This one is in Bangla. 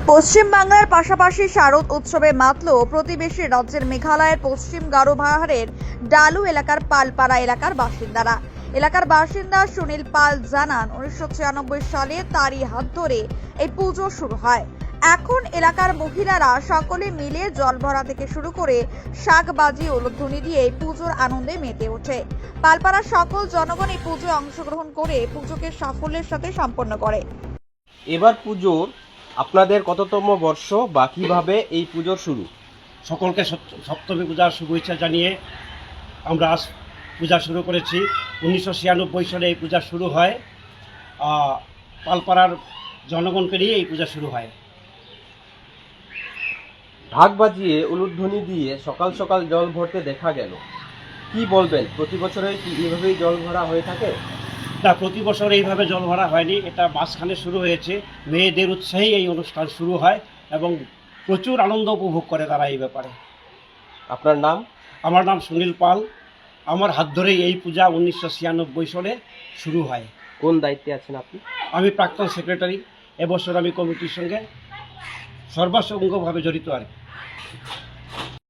পশ্চিম বাংলার পাশাপাশি শারদ উৎসবে মাতল প্রতিবেশী রাজ্যের মেঘালয়ের পশ্চিম গারো পাহাড়ের ডালু এলাকার পালপাড়া এলাকার বাসিন্দারা। এলাকার বাসিন্দা সুনীল পাল জানান 1996 সালে তারই হাত ধরে এই পুজো শুরু হয়। এখন এলাকার মহিলারা সকলে মিলে জল ভরা থেকে শুরু করে শাকবাজি উলুধ্বনি দিয়ে এই পুজোর আনন্দে মেতে ওঠে। পালপাড়ার সকল জনগণ এই পুজোয় অংশগ্রহণ করে পুজোকে সাফল্যের সাথে সম্পন্ন করে। এবার পুজোর আপনাদের কততম বর্ষ বা কিভাবে এই পুজোর শুরু? সকলকে সপ্তমী পূজার শুভেচ্ছা জানিয়ে আমরা আজ পূজা শুরু করেছি। 1996 সালে এই পূজা শুরু হয়। পালপাড়ার জনগণকে নিয়ে এই পূজা শুরু হয়। ঢাক বাজিয়ে উলুধ্বনি দিয়ে সকাল সকাল জল ভরতে দেখা গেল, কি বলবেন? প্রতি বছরে কি এভাবেই জল ভরা হয়ে থাকে? না, প্রতি বছর এইভাবে জল ভরা হয়নি, এটা মাঝখানে শুরু হয়েছে। মেয়েদের উৎসাহেই এই অনুষ্ঠান শুরু হয় এবং প্রচুর আনন্দ উপভোগ করে তারা এই ব্যাপারে। আপনার নাম? আমার নাম সুনীল পাল। আমার হাত ধরেই এই পূজা 1996 সালে শুরু হয়। কোন দায়িত্বে আছেন আপনি? আমি প্রাক্তন সেক্রেটারি। এবছর আমি কমিটির সঙ্গে সর্বাঙ্গভাবে জড়িত আর কি।